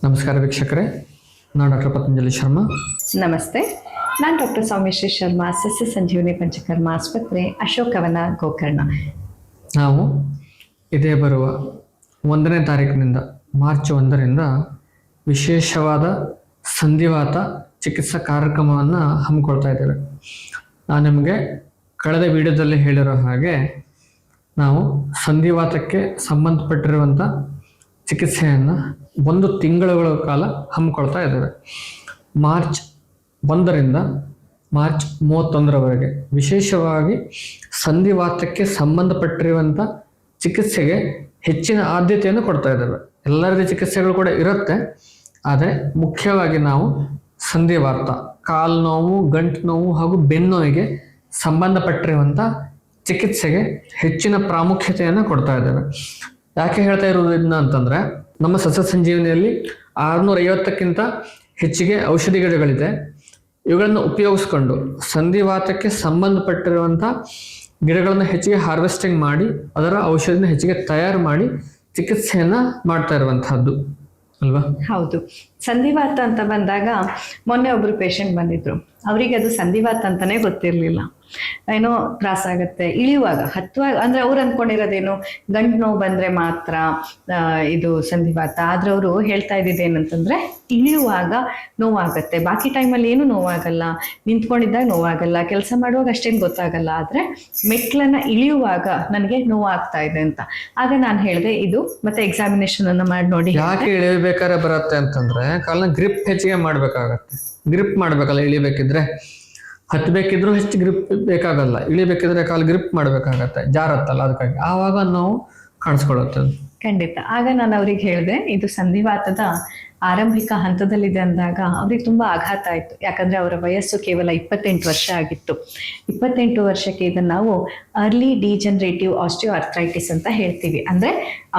ನಮಸ್ಕಾರ ವೀಕ್ಷಕರೇ, ನಾನು ಡಾಕ್ಟರ್ ಪತಂಜಲಿ ಶರ್ಮಾ. ನಮಸ್ತೆ, ನಾನು ಡಾಕ್ಟರ್ ಸೌಮ್ಯಶ್ರೀ ಶರ್ಮಾ, ಸಸ್ಯ ಸಂಜೀವನಿ ಪಂಚಕರ್ಮ ಆಸ್ಪತ್ರೆ, ಅಶೋಕವನ, ಗೋಕರ್ಣ. ನಾವು ಇದೇ ಬರುವ 1ನೇ ತಾರೀಕಿನಿಂದ ಮಾರ್ಚ್ 1ರಿಂದ ವಿಶೇಷವಾದ ಸಂಧಿವಾತ ಚಿಕಿತ್ಸಾ ಕಾರ್ಯಕ್ರಮವನ್ನು ಹಮ್ಮಿಕೊಳ್ತಾ ಇದ್ದೇವೆ. ನಾನು ನಿಮಗೆ ಕಳೆದ ವಿಡಿಯೋದಲ್ಲಿ ಹೇಳಿರೋ ಹಾಗೆ ನಾವು ಸಂಧಿವಾತಕ್ಕೆ ಸಂಬಂಧಪಟ್ಟಿರುವಂಥ ಚಿಕಿತ್ಸೆಯನ್ನು 1 ತಿಂಗಳುಗಳ ಕಾಲ ಹಮ್ಮಿಕೊಳ್ತಾ ಇದ್ದೇವೆ. ಮಾರ್ಚ್ 1ರಿಂದ ಮಾರ್ಚ್ 31ರವರೆಗೆ ವಿಶೇಷವಾಗಿ ಸಂಧಿವಾತಕ್ಕೆ ಸಂಬಂಧಪಟ್ಟಿರುವಂಥ ಚಿಕಿತ್ಸೆಗೆ ಹೆಚ್ಚಿನ ಆದ್ಯತೆಯನ್ನು ಕೊಡ್ತಾ ಇದ್ದೇವೆ. ಎಲ್ಲರದೇ ಚಿಕಿತ್ಸೆಗಳು ಕೂಡ ಇರುತ್ತೆ, ಆದರೆ ಮುಖ್ಯವಾಗಿ ನಾವು ಸಂಧಿವಾತ, ಕಾಲು ನೋವು, ಗಂಟು ನೋವು ಹಾಗೂ ಬೆನ್ನು ನೋವಿಗೆ ಸಂಬಂಧಪಟ್ಟಿರುವಂಥ ಚಿಕಿತ್ಸೆಗೆ ಹೆಚ್ಚಿನ ಪ್ರಾಮುಖ್ಯತೆಯನ್ನು ಕೊಡ್ತಾ ಇದ್ದೇವೆ. ಯಾಕೆ ಹೇಳ್ತಾ ಇರೋದನ್ನ ಅಂತಂದರೆ, ನಮ್ಮ ಸಸ್ಯ ಸಂಜೀವನಿಯಲ್ಲಿ 650ಕ್ಕಿಂತ ಹೆಚ್ಚಿಗೆ ಔಷಧಿ ಗಿಡಗಳಿದೆ. ಇವುಗಳನ್ನು ಉಪಯೋಗಿಸ್ಕೊಂಡು ಸಂಧಿವಾತಕ್ಕೆ ಸಂಬಂಧಪಟ್ಟಿರುವಂಥ ಗಿಡಗಳನ್ನು ಹೆಚ್ಚಿಗೆ ಹಾರ್ವೆಸ್ಟಿಂಗ್ ಮಾಡಿ ಅದರ ಔಷಧಿನ ಹೆಚ್ಚಿಗೆ ತಯಾರು ಮಾಡಿ ಚಿಕಿತ್ಸೆಯನ್ನು ಮಾಡ್ತಾ ಇರುವಂತಹದ್ದು ಅಲ್ವಾ? ಹೌದು. ಸಂಧಿವಾತ ಅಂತ ಬಂದಾಗ ಮೊನ್ನೆ ಒಬ್ರು ಪೇಷಂಟ್ ಬಂದಿದ್ರು. ಅವರಿಗೆ ಅದು ಸಂಧಿವಾತ ಅಂತಾನೆ ಗೊತ್ತಿರಲಿಲ್ಲ. ಏನೋ ತ್ರಾಸಾಗತ್ತೆ ಇಳಿಯುವಾಗ, ಹತ್ತುವಾಗ, ಅಂದ್ರೆ ಅವ್ರು ಅಂದ್ಕೊಂಡಿರೋದೇನು, ಗಂಟು ನೋವು ಬಂದ್ರೆ ಮಾತ್ರ ಇದು ಸಂಧಿವಾತ. ಆದ್ರೆ ಅವರು ಹೇಳ್ತಾ ಇದ್ದಿದ್ದು ಏನಂತಂದ್ರೆ, ಇಳಿಯುವಾಗ ನೋವಾಗತ್ತೆ, ಬಾಕಿ ಟೈಮಲ್ಲಿ ಏನು ನೋವಾಗಲ್ಲ, ನಿಂತ್ಕೊಂಡಿದ್ದಾಗ ನೋವಾಗಲ್ಲ, ಕೆಲಸ ಮಾಡುವಾಗ ಅಷ್ಟೇನು ಗೊತ್ತಾಗಲ್ಲ, ಆದ್ರೆ ಮೆಟ್ಲನ್ನ ಇಳಿಯುವಾಗ ನನಗೆ ನೋವಾಗ್ತಾ ಇದೆ ಅಂತ. ಆಗ ನಾನು ಹೇಳಿದೆ ಇದು ಮತ್ತೆ ಎಕ್ಸಾಮಿನೇಷನ್ ಅನ್ನ ಮಾಡಿ ನೋಡಿ. ಯಾಕೆ ಇಳಿಬೇಕಾದ್ರೆ ಬರುತ್ತೆ ಅಂತಂದ್ರೆ, ಕಾಲನ ಗ್ರಿಪ್ ಹೆಚ್ಚಿಗೆ ಮಾಡ್ಬೇಕಾಗತ್ತೆ. ಗ್ರಿಪ್ ಮಾಡ್ಬೇಕಲ್ಲ, ಇಳಿಬೇಕಿದ್ರೆ. ಹತ್ತಬೇಕಿದ್ರು ಹೆಚ್ಚು ಗ್ರಿಪ್ ಬೇಕಾಗಲ್ಲ, ಇಳಿಬೇಕಿದ್ರೆ ಕಾಲು ಗ್ರಿಪ್ ಮಾಡ್ಬೇಕಾಗತ್ತೆ, ಜಾರತ್ತಲ್ಲ, ಅದಕ್ಕಾಗಿ ಆವಾಗ ನಾವು ಕಾಣಿಸ್ಕೊಳ್ಳುತ್ತೆ. ಖಂಡಿತ. ಆಗ ನಾನು ಅವ್ರಿಗೆ ಹೇಳಿದೆ ಇದು ಸಂಧಿವಾತದ ಆರಂಭಿಕ ಹಂತದಲ್ಲಿದೆ ಅಂದಾಗ ಅವ್ರಿಗೆ ತುಂಬಾ ಆಘಾತ ಆಯ್ತು. ಯಾಕಂದ್ರೆ ಅವರ ವಯಸ್ಸು ಕೇವಲ 28 ವರ್ಷ ಆಗಿತ್ತು. 28 ವರ್ಷಕ್ಕೆ ಇದನ್ನ ನಾವು ಅರ್ಲಿ ಡಿಜನರೇಟಿವ್ ಆಸ್ಟಿಯೋ ಆರ್ಥ್ರೈಟಿಸ್ ಅಂತ ಹೇಳ್ತೀವಿ. ಅಂದ್ರೆ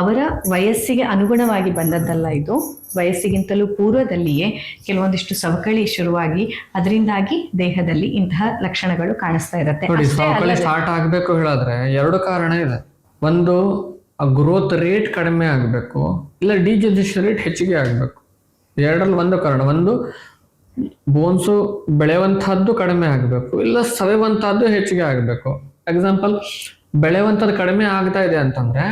ಅವರ ವಯಸ್ಸಿಗೆ ಅನುಗುಣವಾಗಿ ಬಂದದ್ದಲ್ಲ ಇದು, ವಯಸ್ಸಿಗಿಂತಲೂ ಪೂರ್ವದಲ್ಲಿಯೇ ಕೆಲವೊಂದಿಷ್ಟು ಸವಕಳಿ ಶುರುವಾಗಿ ಅದರಿಂದಾಗಿ ದೇಹದಲ್ಲಿ ಇಂತಹ ಲಕ್ಷಣಗಳು ಕಾಣಿಸ್ತಾ ಇರುತ್ತೆ. ಸವಕಳಿ ಸ್ಟಾರ್ಟ್ ಆಗ್ಬೇಕು ಹೇಳಿದ್ರೆ 2 ಕಾರಣ ಇದೆ. ಒಂದು, ಆ ಗ್ರೋತ್ ರೇಟ್ ಕಡಿಮೆ ಆಗಬೇಕು, ಇಲ್ಲ ಡಿಜನರೇಷನ್ ರೇಟ್ ಹೆಚ್ಚಿಗೆ ಆಗಬೇಕು. 2ರಲ್ಲಿ ಒಂದು ಕಾರಣ. ಒಂದು, ಬೋನ್ಸು ಬೆಳೆಯುವಂತಹದ್ದು ಕಡಿಮೆ ಆಗಬೇಕು, ಇಲ್ಲ ಸವೆಯುವಂತಹದ್ದು ಹೆಚ್ಚಿಗೆ ಆಗಬೇಕು. ಎಕ್ಸಾಂಪಲ್, ಬೆಳೆಯುವಂಥದ್ದು ಕಡಿಮೆ ಆಗ್ತಾ ಇದೆ ಅಂತಂದ್ರೆ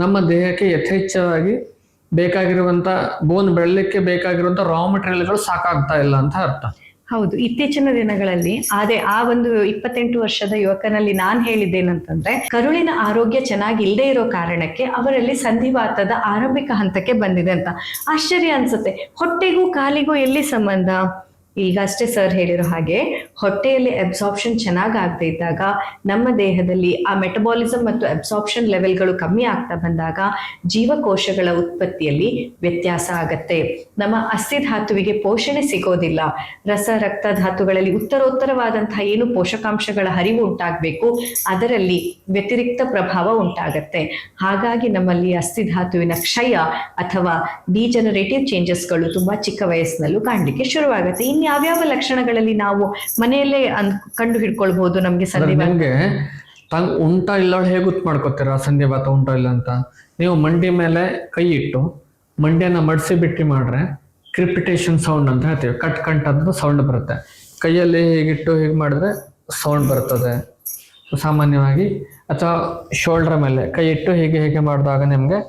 ನಮ್ಮ ದೇಹಕ್ಕೆ ಯಥೇಚ್ಛವಾಗಿ ಬೇಕಾಗಿರುವಂತ ಬೋನ್ ಬೆಳಲಿಕ್ಕೆ ಬೇಕಾಗಿರುವಂತ ರಾ ಮೆಟೀರಿಯಲ್ಗಳು ಸಾಕಾಗ್ತಾ ಇಲ್ಲ ಅಂತ ಅರ್ಥ. ಹೌದು. ಇತ್ತೀಚಿನ ದಿನಗಳಲ್ಲಿ ಆ ಒಂದು 28 ವರ್ಷದ ಯುವಕನಲ್ಲಿ ನಾನು ಹೇಳಿದ್ದೇನಂತಂದ್ರೆ, ಕರುಳಿನ ಆರೋಗ್ಯ ಚೆನ್ನಾಗಿ ಇಲ್ಲದೆ ಇರೋ ಕಾರಣಕ್ಕೆ ಅವರಲ್ಲಿ ಸಂಧಿವಾತದ ಆರಂಭಿಕ ಹಂತಕ್ಕೆ ಬಂದಿದೆ ಅಂತ. ಆಶ್ಚರ್ಯ ಅನ್ಸುತ್ತೆ. ಹೊಟ್ಟೆಗೂ ಕಾಲಿಗೂ ಎಲ್ಲಿ ಸಂಬಂಧ? ಈಗ ಅಷ್ಟೇ ಸರ್ ಹೇಳಿರೋ ಹಾಗೆ, ಹೊಟ್ಟೆಯಲ್ಲಿ ಅಬ್ಸಾರ್ಪ್ಷನ್ ಚೆನ್ನಾಗಿ ಆಗದೆ ಇದ್ದಾಗ, ನಮ್ಮ ದೇಹದಲ್ಲಿ ಆ ಮೆಟಬಾಲಿಸಮ್ ಮತ್ತು ಅಬ್ಸಾರ್ಪ್ಷನ್ ಲೆವೆಲ್ಗಳು ಕಮ್ಮಿ ಆಗ್ತಾ ಬಂದಾಗ ಜೀವಕೋಶಗಳ ಉತ್ಪತ್ತಿಯಲ್ಲಿ ವ್ಯತ್ಯಾಸ ಆಗತ್ತೆ. ನಮ್ಮ ಅಸ್ಥಿ ಧಾತುವಿಗೆ ಪೋಷಣೆ ಸಿಗೋದಿಲ್ಲ. ರಸ ರಕ್ತ ಧಾತುಗಳಲ್ಲಿ ಉತ್ತರೋತ್ತರವಾದಂತಹ ಏನು ಪೋಷಕಾಂಶಗಳ ಹರಿವು ಉಂಟಾಗಬೇಕು, ಅದರಲ್ಲಿ ವ್ಯತಿರಿಕ್ತ ಪ್ರಭಾವ ಉಂಟಾಗತ್ತೆ. ಹಾಗಾಗಿ ನಮ್ಮಲ್ಲಿ ಅಸ್ಥಿ ಧಾತುವಿನ ಕ್ಷಯ ಅಥವಾ ಡಿಜನರೇಟಿವ್ ಚೇಂಜಸ್ಗಳು ತುಂಬಾ ಚಿಕ್ಕ ವಯಸ್ಸಿನಲ್ಲೂ ಕಾಣಲಿಕ್ಕೆ ಶುರುವಾಗುತ್ತೆ. ಯಾವ್ಯಾವ ಲಕ್ಷಣಗಳಲ್ಲಿ ನಾವು ಮನೆಯಲ್ಲೇ ಕಂಡು ಹಿಡ್ಕೊಳ್ಬಹುದು ನಮ್ಗೆ ಸಂಧಿವಾತ? ನಿಮ್ಗೆ ಉಂಟಾ ಇಲ್ಲ ಹೇಗೆ ಗೊತ್ತು ಮಾಡ್ಕೋತೀರಾ ಸಂಧಿವಾತ ಉಂಟಾ ಇಲ್ಲ ಅಂತ? ನೀವು ಮಂಡಿ ಮೇಲೆ ಕೈ ಇಟ್ಟು ಮಂಡಿಯನ್ನ ಮಡಿಸಿ ಬಿಟ್ಟು ಮಾಡ್ರೆ ಕ್ರಿಪಿಟೇಷನ್ ಸೌಂಡ್ ಅಂತ ಹೇಳ್ತೀವಿ. ಕಟ್ ಅಂತ ಸೌಂಡ್ ಬರುತ್ತೆ. ಕೈಯಲ್ಲಿ ಹೀಗಿಟ್ಟು ಹೀಗೆ ಮಾಡಿದ್ರೆ ಸೌಂಡ್ ಬರ್ತದೆ ಸಾಮಾನ್ಯವಾಗಿ. ಅಥವಾ ಶೋಲ್ಡರ್ ಮೇಲೆ ಕೈ ಇಟ್ಟು ಹೀಗೆ ಮಾಡಿದಾಗ ನಿಮ್ಗೆ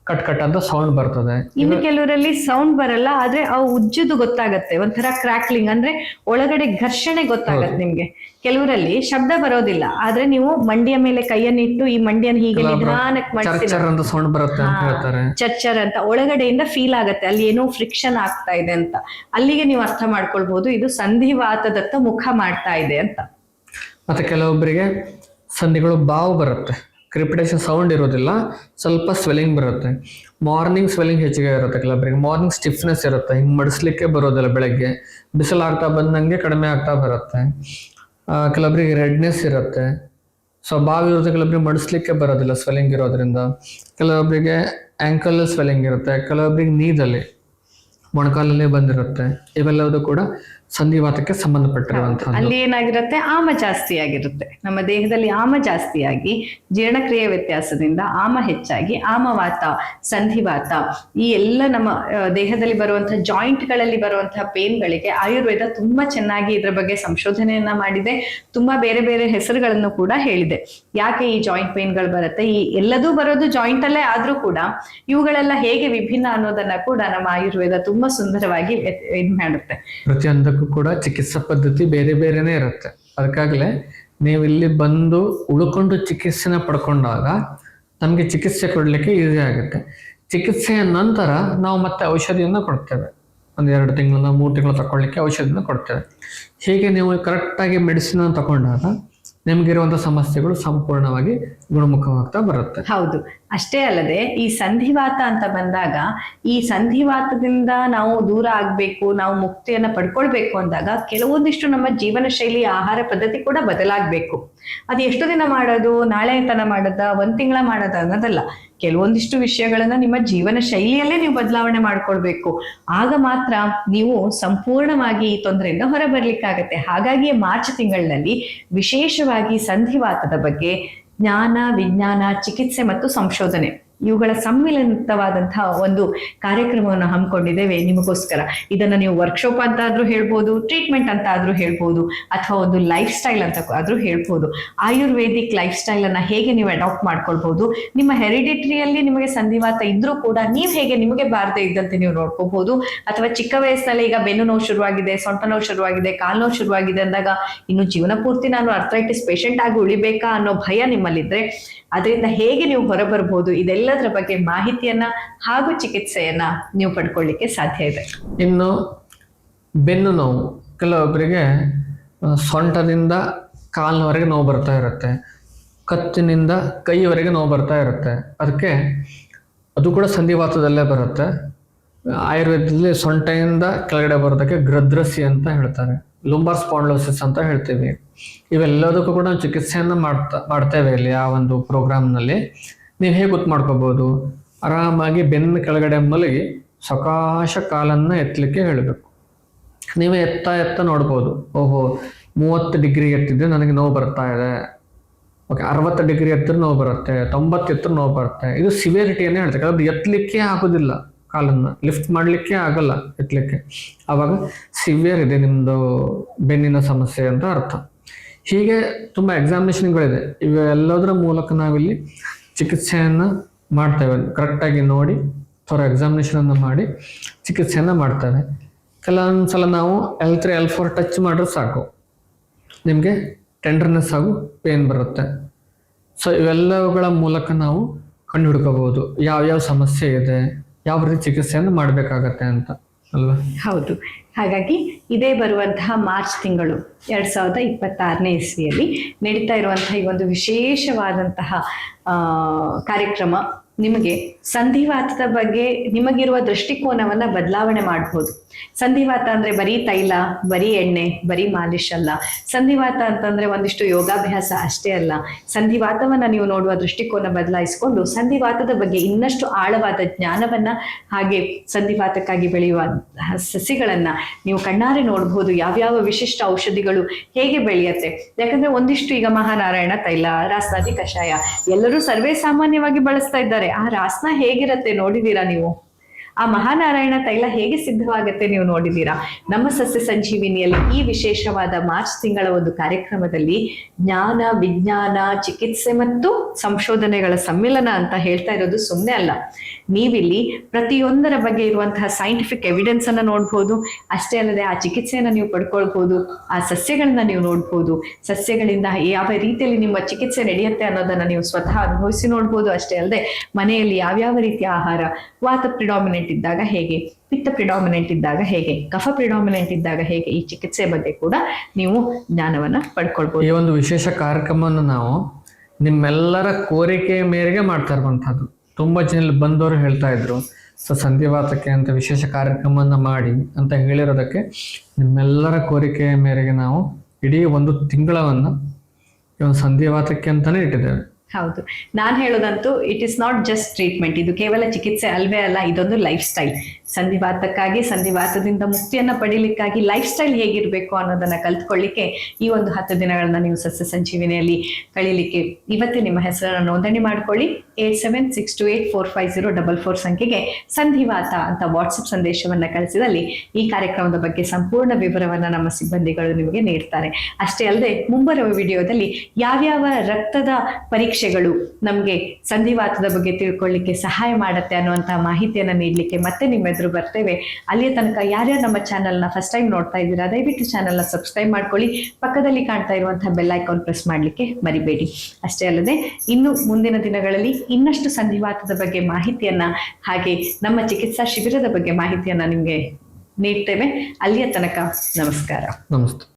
ಕಟ್ ಅಂತ ಸೌಂಡ್ ಬರ್ತದೆ. ಇನ್ನು ಕೆಲವರಲ್ಲಿ ಸೌಂಡ್ ಬರಲ್ಲ, ಆದ್ರೆ ಅವು ಉಜ್ಜುದು ಗೊತ್ತಾಗತ್ತೆ, ಒಂಥರ ಕ್ರಾಕ್ಲಿಂಗ್, ಅಂದ್ರೆ ಒಳಗಡೆ ಘರ್ಷಣೆ ಗೊತ್ತಾಗತ್ತೆ ನಿಮ್ಗೆ. ಕೆಲವರಲ್ಲಿ ಶಬ್ದ ಬರೋದಿಲ್ಲ, ಆದ್ರೆ ನೀವು ಮಂಡಿಯ ಮೇಲೆ ಕೈಯನ್ನಿಟ್ಟು ಈ ಮಂಡಿಯನ್ನು ಹೀಗೆ ನಿಧಾನಕ್ಕೆ ಸೌಂಡ್ ಬರುತ್ತೆ ಅಂತ ಹೇಳ್ತಾರೆ. ಚಚ್ಚರ್ ಅಂತ ಒಳಗಡೆಯಿಂದ ಫೀಲ್ ಆಗತ್ತೆ, ಅಲ್ಲಿ ಏನೋ ಫ್ರಿಕ್ಷನ್ ಆಗ್ತಾ ಇದೆ ಅಂತ. ಅಲ್ಲಿಗೆ ನೀವು ಅರ್ಥ ಮಾಡ್ಕೊಳ್ಬಹುದು ಇದು ಸಂಧಿವಾತದತ್ತ ಮುಖ ಮಾಡ್ತಾ ಇದೆ ಅಂತ. ಮತ್ತೆ ಕೆಲವೊಬ್ಬರಿಗೆ ಸಂಧಿಗಳು ಬಾವು ಬರುತ್ತೆ, ಕ್ರಿಪಿಟೇಷನ್ ಸೌಂಡ್ ಇರೋದಿಲ್ಲ, ಸ್ವಲ್ಪ ಸ್ವೆಲ್ಲಿಂಗ್ ಬರುತ್ತೆ. ಮಾರ್ನಿಂಗ್ ಸ್ವೆಲ್ಲಿಂಗ್ ಹೆಚ್ಚಿಗೆ ಇರುತ್ತೆ ಕೆಲವೊಬ್ಬರಿಗೆ. ಮಾರ್ನಿಂಗ್ ಸ್ಟಿಫ್ನೆಸ್ ಇರುತ್ತೆ, ಹಿಂಗೆ ಮಡಿಸ್ಲಿಕ್ಕೆ ಬರೋದಿಲ್ಲ. ಬೆಳಗ್ಗೆ ಬಿಸಿಲಾಗ್ತಾ ಬಂದಂಗೆ ಕಡಿಮೆ ಆಗ್ತಾ ಬರುತ್ತೆ. ಕೆಲವೊಬ್ಬರಿಗೆ ರೆಡ್ನೆಸ್ ಇರುತ್ತೆ, ಸೊ ಬಾವು ಇರುತ್ತೆ. ಕೆಲವೊಬ್ಬರಿಗೆ ಮಡಿಸ್ಲಿಕ್ಕೆ ಬರೋದಿಲ್ಲ ಸ್ವೆಲ್ಲಿಂಗ್ ಇರೋದ್ರಿಂದ. ಕೆಲವೊಬ್ಬರಿಗೆ ಆ್ಯಂಕಲ್ ಸ್ವೆಲ್ಲಿಂಗ್ ಇರುತ್ತೆ, ಕೆಲವೊಬ್ಬರಿಗೆ ನೀದಲ್ಲಿ ಮೊಣಕಾಲಲ್ಲೇ ಬಂದಿರುತ್ತೆ. ಇವೆಲ್ಲವೂ ಕೂಡ ಸಂಧಿವಾತಕ್ಕೆ ಸಂಬಂಧಪಟ್ಟಿರುವಂತಹದ್ದು. ಅಲ್ಲಿ ಏನಾಗಿರುತ್ತೆ, ಆಮ ಜಾಸ್ತಿ ಆಗಿರುತ್ತೆ. ನಮ್ಮ ದೇಹದಲ್ಲಿ ಆಮ ಜಾಸ್ತಿಯಾಗಿ ಜೀರ್ಣಕ್ರಿಯೆ ವ್ಯತ್ಯಾಸದಿಂದ ಆಮ ಹೆಚ್ಚಾಗಿ ಆಮವಾತ, ಸಂಧಿವಾತ, ಈ ಎಲ್ಲ ನಮ್ಮ ದೇಹದಲ್ಲಿ ಬರುವಂತಹ ಜಾಯಿಂಟ್ ಗಳಲ್ಲಿ ಬರುವಂತಹ ಪೇನ್ಗಳಿಗೆ ಆಯುರ್ವೇದ ತುಂಬಾ ಚೆನ್ನಾಗಿ ಇದರ ಬಗ್ಗೆ ಸಂಶೋಧನೆಯನ್ನ ಮಾಡಿದೆ. ತುಂಬಾ ಬೇರೆ ಬೇರೆ ಹೆಸರುಗಳನ್ನು ಕೂಡ ಹೇಳಿದೆ. ಯಾಕೆ ಈ ಜಾಯಿಂಟ್ ಪೇನ್ಗಳು ಬರುತ್ತೆ, ಈ ಎಲ್ಲದೂ ಬರೋದು ಜಾಯಿಂಟ್ ಅಲ್ಲೇ ಆದ್ರೂ ಕೂಡ ಇವುಗಳೆಲ್ಲ ಹೇಗೆ ವಿಭಿನ್ನ ಅನ್ನೋದನ್ನ ಕೂಡ ನಮ್ಮ ಆಯುರ್ವೇದ ತುಂಬಾ ಸುಂದರವಾಗಿ ಇದ್ ಮಾಡುತ್ತೆ. ಪ್ರತಿಯೊಂದಕ್ಕೂ ಕೂಡ ಚಿಕಿತ್ಸಾ ಪದ್ಧತಿ ಬೇರೆ ಬೇರೆನೆ ಇರುತ್ತೆ. ಅದಕ್ಕಾಗಲೇ ನೀವು ಇಲ್ಲಿ ಬಂದು ಉಳ್ಕೊಂಡು ಚಿಕಿತ್ಸೆನ ಪಡ್ಕೊಂಡಾಗ ನಮಗೆ ಚಿಕಿತ್ಸೆ ಕೊಡ್ಲಿಕ್ಕೆ ಈಸಿ ಆಗುತ್ತೆ. ಚಿಕಿತ್ಸೆಯ ನಂತರ ನಾವು ಮತ್ತೆ ಔಷಧಿಯನ್ನು ಕೊಡ್ತೇವೆ. 1-2 ತಿಂಗಳ 3 ತಿಂಗಳು ತಗೊಳ್ಳಿಕ್ಕೆ ಔಷಧಿನ ಕೊಡ್ತೇವೆ. ಹೀಗೆ ನೀವು ಕರೆಕ್ಟಾಗಿ ಮೆಡಿಸಿನ್ ತಗೊಂಡಾಗ ನಿಮ್ಗಿರುವಂತಹ ಸಮಸ್ಯೆಗಳು ಸಂಪೂರ್ಣವಾಗಿ ಗುಣಮುಖವಾಗ್ತಾ ಬರುತ್ತೆ. ಹೌದು. ಅಷ್ಟೇ ಅಲ್ಲದೆ ಈ ಸಂಧಿವಾತ ಅಂತ ಬಂದಾಗ, ಈ ಸಂಧಿವಾತದಿಂದ ನಾವು ದೂರ ಆಗ್ಬೇಕು, ನಾವು ಮುಕ್ತಿಯನ್ನ ಪಡ್ಕೊಳ್ಬೇಕು ಅಂದಾಗ ಕೆಲವೊಂದಿಷ್ಟು ನಮ್ಮ ಜೀವನ ಶೈಲಿ, ಆಹಾರ ಪದ್ಧತಿ ಕೂಡ ಬದಲಾಗಬೇಕು. ಅದು ಎಷ್ಟು ದಿನ ಮಾಡೋದು, ನಾಳೆ ತನ ಮಾಡೋದ, 1 ತಿಂಗಳ ಮಾಡೋದ ಅನ್ನೋದಲ್ಲ. ಕೆಲವೊಂದಿಷ್ಟು ವಿಷಯಗಳನ್ನ ನಿಮ್ಮ ಜೀವನ ಶೈಲಿಯಲ್ಲೇ ನೀವು ಬದಲಾವಣೆ ಮಾಡ್ಕೊಳ್ಬೇಕು. ಆಗ ಮಾತ್ರ ನೀವು ಸಂಪೂರ್ಣವಾಗಿ ಈ ತೊಂದರೆಯಿಂದ ಹೊರಬರ್ಲಿಕ್ಕಾಗತ್ತೆ. ಹಾಗಾಗಿ ಮಾರ್ಚ್ ತಿಂಗಳಿನಲ್ಲಿ ವಿಶೇಷವಾಗಿ ಸಂಧಿವಾತದ ಬಗ್ಗೆ ಜ್ಞಾನ, ವಿಜ್ಞಾನ, ಚಿಕಿತ್ಸೆ ಮತ್ತು ಸಂಶೋಧನೆ ಇವುಗಳ ಸಮ್ಮಿಲಿತವಾದಂತಹ ಒಂದು ಕಾರ್ಯಕ್ರಮವನ್ನು ಹಮ್ಮಿಕೊಂಡಿದ್ದೇವೆ ನಿಮಗೋಸ್ಕರ. ಇದನ್ನ ನೀವು ವರ್ಕ್ಶಾಪ್ ಅಂತ ಆದ್ರೂ ಹೇಳ್ಬೋದು, ಟ್ರೀಟ್ಮೆಂಟ್ ಅಂತ ಆದ್ರೂ ಹೇಳ್ಬೋದು, ಅಥವಾ ಒಂದು ಲೈಫ್ ಸ್ಟೈಲ್ ಅಂತ ಆದ್ರೂ ಹೇಳ್ಬೋದು. ಆಯುರ್ವೇದಿಕ್ ಲೈಫ್ ಸ್ಟೈಲ್ ಅನ್ನ ಹೇಗೆ ನೀವು ಅಡಾಪ್ಟ್ ಮಾಡ್ಕೊಳ್ಬಹುದು, ನಿಮ್ಮ ಹೆರಿಡಿಟ್ರಿಯಲ್ಲಿ ನಿಮಗೆ ಸಂಧಿವಾತ ಇದ್ರೂ ಕೂಡ ನೀವು ಹೇಗೆ ನಿಮಗೆ ಬಾರದೆ ಇದ್ದಂತೆ ನೀವು ನೋಡ್ಕೋಬಹುದು. ಅಥವಾ ಚಿಕ್ಕ ವಯಸ್ಸಿನಲ್ಲಿ ಈಗ ಬೆನ್ನು ನೋವು ಶುರುವಾಗಿದೆ, ಸೊಂಟ ನೋವು ಶುರುವಾಗಿದೆ, ಕಾಲು ನೋವು ಶುರುವಾಗಿದೆ ಅಂದಾಗ ಇನ್ನು ಜೀವನ ಪೂರ್ತಿ ನಾನು ಅರ್ಥ್ರೈಟಿಸ್ ಪೇಷಂಟ್ ಆಗಿ ಉಳಿಬೇಕಾ ಅನ್ನೋ ಭಯ ನಿಮ್ಮಲ್ಲಿದ್ರೆ ಅದರಿಂದ ಹೇಗೆ ನೀವು ಹೊರಬರಬಹುದು, ಇದೆಲ್ಲದರ ಬಗ್ಗೆ ಮಾಹಿತಿಯನ್ನ ಹಾಗೂ ಚಿಕಿತ್ಸೆಯನ್ನ ನೀವು ಪಡ್ಕೊಳ್ಳಿಕ್ಕೆ ಸಾಧ್ಯ ಇದೆ. ಇನ್ನು ಬೆನ್ನು ನೋವು, ಕೆಲವೊಬ್ಬರಿಗೆ ಸೊಂಟದಿಂದ ಕಾಲಿನವರೆಗೆ ನೋವು ಬರ್ತಾ ಇರುತ್ತೆ, ಕತ್ತಿನಿಂದ ಕೈಯವರೆಗೆ ನೋವು ಬರ್ತಾ ಇರುತ್ತೆ. ಅದಕ್ಕೆ ಅದು ಕೂಡ ಸಂಧಿವಾತದಲ್ಲೇ ಬರುತ್ತೆ. ಆಯುರ್ವೇದದಲ್ಲಿ ಸೊಂಟದಿಂದ ಕೆಳಗಡೆ ಬರೋದಕ್ಕೆ ಗ್ರದ್ರಸಿ ಅಂತ ಹೇಳ್ತಾರೆ, ಲುಂಬಾರ್ ಸ್ಪಾಂಡ್ಲೋಸಿಸ್ ಅಂತ ಹೇಳ್ತೀವಿ. ಇವೆಲ್ಲದಕ್ಕೂ ಕೂಡ ನಾವು ಚಿಕಿತ್ಸೆಯನ್ನು ಮಾಡ್ತೇವೆ ಇಲ್ಲಿ ಆ ಒಂದು ಪ್ರೋಗ್ರಾಮ್ನಲ್ಲಿ. ನೀವು ಹೇಗೆ ಗೊತ್ತು ಮಾಡ್ಕೋಬೋದು, ಆರಾಮಾಗಿ ಬೆನ್ನ ಕೆಳಗಡೆ ಮಲಗಿ ಸಕಾಶ ಕಾಲನ್ನು ಎತ್ತಲಿಕ್ಕೆ ಹೇಳಬೇಕು. ನೀವೇ ಎತ್ತ ನೋಡ್ಬೋದು, ಓಹೋ 30 ಡಿಗ್ರಿ ಎತ್ತಿದ್ರೆ ನನಗೆ ನೋವು ಬರ್ತಾ ಇದೆ, ಓಕೆ 60 ಡಿಗ್ರಿ ಎತ್ತಿದ್ರೆ ನೋವು ಬರುತ್ತೆ, 90 ಎತ್ತಿದ್ರೆ ನೋವು ಬರುತ್ತೆ. ಇದು ಸಿವಿಯರಿಟಿಯನ್ನೇ ಹೇಳ್ತಾರೆ. ಅದು ಎತ್ತಲಿಕ್ಕೆ ಆಗೋದಿಲ್ಲ, ಕಾಲನ್ನು ಲಿಫ್ಟ್ ಮಾಡಲಿಕ್ಕೆ ಆಗಲ್ಲ, ಎತ್ತಲಿಕ್ಕೆ. ಆವಾಗ ಸಿವಿಯರ್ ಇದೆ ನಿಮ್ಮದು ಬೆನ್ನಿನ ಸಮಸ್ಯೆ ಅಂತ ಅರ್ಥ. ಹೀಗೆ ತುಂಬ ಎಕ್ಸಾಮಿನೇಷನ್ಗಳಿದೆ. ಇವೆಲ್ಲದರ ಮೂಲಕ ನಾವಿಲ್ಲಿ ಚಿಕಿತ್ಸೆಯನ್ನು ಮಾಡ್ತೇವೆ. ಕರೆಕ್ಟಾಗಿ ನೋಡಿ ಎಕ್ಸಾಮಿನೇಷನನ್ನು ಮಾಡಿ ಚಿಕಿತ್ಸೆಯನ್ನು ಮಾಡ್ತೇವೆ. ಕೆಲವೊಂದು ಸಲ ನಾವು L3 L4 ಟಚ್ ಮಾಡಿದ್ರೆ ಸಾಕು, ನಿಮಗೆ ಟೆಂಡರ್ನೆಸ್ ಹಾಗೂ ಪೇನ್ ಬರುತ್ತೆ. ಸೊ ಇವೆಲ್ಲವುಗಳ ಮೂಲಕ ನಾವು ಕಂಡು ಹಿಡ್ಕೋಬಹುದು ಯಾವ್ಯಾವ ಸಮಸ್ಯೆ ಇದೆ, ಯಾವ ರೀತಿ ಚಿಕಿತ್ಸೆಯನ್ನು ಮಾಡಬೇಕಾಗತ್ತೆ ಅಂತ ಅಲ್ವಾ? ಹೌದು. ಹಾಗಾಗಿ ಇದೇ ಬರುವಂತಹ ಮಾರ್ಚ್ ತಿಂಗಳು 2026ನೇ ಇಸ್ವಿಯಲ್ಲಿ ನಡೀತಾ ಇರುವಂತಹ ಈ ಒಂದು ವಿಶೇಷವಾದಂತಹ ಕಾರ್ಯಕ್ರಮ ನಿಮಗೆ ಸಂಧಿವಾತದ ಬಗ್ಗೆ ನಿಮಗಿರುವ ದೃಷ್ಟಿಕೋನವನ್ನ ಬದಲಾವಣೆ ಮಾಡಬಹುದು. ಸಂಧಿವಾತ ಅಂದ್ರೆ ಬರೀ ತೈಲ, ಬರೀ ಎಣ್ಣೆ, ಬರೀ ಮಾಲಿಶ್ ಅಲ್ಲ. ಸಂಧಿವಾತ ಅಂತಂದ್ರೆ ಒಂದಿಷ್ಟು ಯೋಗಾಭ್ಯಾಸ ಅಷ್ಟೇ ಅಲ್ಲ. ಸಂಧಿವಾತವನ್ನ ನೀವು ನೋಡುವ ದೃಷ್ಟಿಕೋನ ಬದಲಾಯಿಸಿಕೊಂಡು ಸಂಧಿವಾತದ ಬಗ್ಗೆ ಇನ್ನಷ್ಟು ಆಳವಾದ ಜ್ಞಾನವನ್ನ, ಹಾಗೆ ಸಂಧಿವಾತಕ್ಕಾಗಿ ಬೆಳೆಯುವ ಸಸಿಗಳನ್ನ ನೀವು ಕಣ್ಣಾರೆ ನೋಡಬಹುದು. ಯಾವ್ಯಾವ ವಿಶಿಷ್ಟ ಔಷಧಿಗಳು ಹೇಗೆ ಬೆಳೆಯುತ್ತೆ. ಯಾಕಂದ್ರೆ ಒಂದಿಷ್ಟು ಈಗ ಮಹಾನಾರಾಯಣ ತೈಲ, ರಾಸ್ನಾದಿ ಕಷಾಯ ಎಲ್ಲರೂ ಸರ್ವೇ ಸಾಮಾನ್ಯವಾಗಿ ಬಳಸ್ತಾ ಇದ್ದಾರೆ. ಆ ರಾಸ್ನ ಹೇಗಿರತ್ತೆ ನೋಡಿದೀರಾ ನೀವು? ಆ ಮಹಾನಾರಾಯಣ ತೈಲ ಹೇಗೆ ಸಿದ್ಧವಾಗತ್ತೆ ನೀವು ನೋಡಿದೀರಾ? ನಮ್ಮ ಸಸ್ಯ ಸಂಜೀವಿನಿಯಲ್ಲಿ ಈ ವಿಶೇಷವಾದ ಮಾರ್ಚ್ ತಿಂಗಳ ಒಂದು ಕಾರ್ಯಕ್ರಮದಲ್ಲಿ ಜ್ಞಾನ, ವಿಜ್ಞಾನ, ಚಿಕಿತ್ಸೆ ಮತ್ತು ಸಂಶೋಧನೆಗಳ ಸಮ್ಮಿಲನ ಅಂತ ಹೇಳ್ತಾ ಇರೋದು ಸುಮ್ಮನೆ ಅಲ್ಲ. ನೀವಿಲ್ಲಿ ಪ್ರತಿಯೊಂದರ ಬಗ್ಗೆ ಇರುವಂತಹ ಸೈಂಟಿಫಿಕ್ ಎವಿಡೆನ್ಸ್ ಅನ್ನ ನೋಡ್ಬೋದು. ಅಷ್ಟೇ ಅಲ್ಲದೆ ಆ ಚಿಕಿತ್ಸೆಯನ್ನ ನೀವು ಪಡ್ಕೊಳ್ಬಹುದು, ಆ ಸಸ್ಯಗಳನ್ನ ನೀವು ನೋಡ್ಬೋದು. ಸಸ್ಯಗಳಿಂದ ಯಾವ ರೀತಿಯಲ್ಲಿ ನಿಮ್ಮ ಚಿಕಿತ್ಸೆ ನಡೆಯುತ್ತೆ ಅನ್ನೋದನ್ನ ನೀವು ಸ್ವತಃ ಅನುಭವಿಸಿ ನೋಡ್ಬೋದು. ಅಷ್ಟೇ ಅಲ್ಲದೆ ಮನೆಯಲ್ಲಿ ಯಾವ್ಯಾವ ರೀತಿಯ ಆಹಾರ, ವಾತ ಪ್ರಿಡಾಮಿನೆಂಟ್ ಇದ್ದಾಗ ಹೇಗೆ, ಪಿತ್ತ ಪ್ರಿಡಾಮಿನೆಂಟ್ ಇದ್ದಾಗ ಹೇಗೆ, ಕಫ ಪ್ರಿಡಾಮಿನೆಂಟ್ ಇದ್ದಾಗ ಹೇಗೆ, ಈ ಚಿಕಿತ್ಸೆ ಬಗ್ಗೆ ಕೂಡ ನೀವು ಜ್ಞಾನವನ್ನ ಪಡ್ಕೊಳ್ಬಹುದು. ಈ ಒಂದು ವಿಶೇಷ ಕಾರ್ಯಕ್ರಮವನ್ನು ನಾವು ನಿಮ್ಮೆಲ್ಲರ ಕೋರಿಕೆಯ ಮೇರೆಗೆ ಮಾಡ್ತಾ ಇರುವಂತಹದ್ದು. ತುಂಬ ಜನ ಬಂದವರು ಹೇಳ್ತಾ ಇದ್ರು, ಸೊ ಸಂಧಿವಾತಕ್ಕೆ ಅಂತ ವಿಶೇಷ ಕಾರ್ಯಕ್ರಮವನ್ನು ಮಾಡಿ ಅಂತ ಹೇಳಿರೋದಕ್ಕೆ ನಿಮ್ಮೆಲ್ಲರ ಕೋರಿಕೆಯ ಮೇರೆಗೆ ನಾವು ಇಡೀ 1 ತಿಂಗಳವನ್ನು ಈ ಒಂದು ಸಂಧಿವಾತಕ್ಕೆ ಅಂತಾನೆ ಇಟ್ಟಿದ್ದೇವೆ. ಹೌದು. ನಾನು ಹೇಳೋದಂತೂ it is not just treatment. ಇದು ಕೇವಲ ಚಿಕಿತ್ಸೆ ಅಲ್ವೇ ಅಲ್ಲ, ಇದೊಂದು ಲೈಫ್ ಸ್ಟೈಲ್. ಸಂಧಿವಾತಕ್ಕಾಗಿ, ಸಂಧಿವಾತದಿಂದ ಮುಕ್ತಿಯನ್ನ ಪಡಿಲಿಕ್ಕಾಗಿ ಲೈಫ್ ಸ್ಟೈಲ್ ಹೇಗಿರ್ಬೇಕು ಅನ್ನೋದನ್ನ ಕಲ್ತ್ಕೊಳ್ಳಿಕ್ಕೆ ಈ ಒಂದು 10 ದಿನಗಳನ್ನ ನೀವು ಸಸ್ಯ ಸಂಜೀವಿನಿಯಲ್ಲಿ ಕಳೀಲಿಕ್ಕೆ ಇವತ್ತೇ ನಿಮ್ಮ ಹೆಸರನ್ನ ನೋಂದಣಿ ಮಾಡ್ಕೊಳ್ಳಿ. 8762845044 ಸಂಖ್ಯೆಗೆ ಸಂಧಿವಾತ ಅಂತ ವಾಟ್ಸಪ್ ಸಂದೇಶವನ್ನ ಕಳಿಸಿದಲ್ಲಿ ಈ ಕಾರ್ಯಕ್ರಮದ ಬಗ್ಗೆ ಸಂಪೂರ್ಣ ವಿವರವನ್ನ ನಮ್ಮ ಸಿಬ್ಬಂದಿಗಳು ನಿಮಗೆ ನೀಡ್ತಾರೆ. ಅಷ್ಟೇ ಅಲ್ಲದೆ ಮುಂಬರುವ ವಿಡಿಯೋದಲ್ಲಿ ಯಾವ್ಯಾವ ರಕ್ತದ ಪರೀಕ್ಷೆಗಳು ನಮ್ಗೆ ಸಂಧಿವಾತದ ಬಗ್ಗೆ ತಿಳ್ಕೊಳ್ಳಿಕ್ಕೆ ಸಹಾಯ ಮಾಡತ್ತೆ ಅನ್ನುವಂತಹ ಮಾಹಿತಿಯನ್ನ ನೀಡ್ಲಿಕ್ಕೆ ಮತ್ತೆ ನಿಮ್ಮ ಎದುರು ಬರ್ತೇವೆ. ಅಲ್ಲಿಯ ತನಕ ಯಾರ್ಯಾರು ನಮ್ಮ ಚಾನೆಲ್ನ ಫಸ್ಟ್ ಟೈಮ್ ನೋಡ್ತಾ ಇದ್ದೀರಾ ದಯವಿಟ್ಟು ಚಾನೆಲ್ನ ಸಬ್ಸ್ಕ್ರೈಬ್ ಮಾಡ್ಕೊಳ್ಳಿ. ಪಕ್ಕದಲ್ಲಿ ಕಾಣ್ತಾ ಇರುವಂತಹ ಬೆಲ್ ಐಕಾನ್ ಪ್ರೆಸ್ ಮಾಡ್ಲಿಕ್ಕೆ ಮರಿಬೇಡಿ. ಅಷ್ಟೇ ಅಲ್ಲದೆ ಇನ್ನು ಮುಂದಿನ ದಿನಗಳಲ್ಲಿ ಇನ್ನಷ್ಟು ಸಂಧಿವಾತದ ಬಗ್ಗೆ ಮಾಹಿತಿಯನ್ನ ಹಾಗೆ ನಮ್ಮ ಚಿಕಿತ್ಸಾ ಶಿಬಿರದ ಬಗ್ಗೆ ಮಾಹಿತಿಯನ್ನ ನಿಮ್ಗೆ ನೀಡ್ತೇವೆ. ಅಲ್ಲಿಯ ತನಕ ನಮಸ್ಕಾರ. ನಮಸ್ತೆ.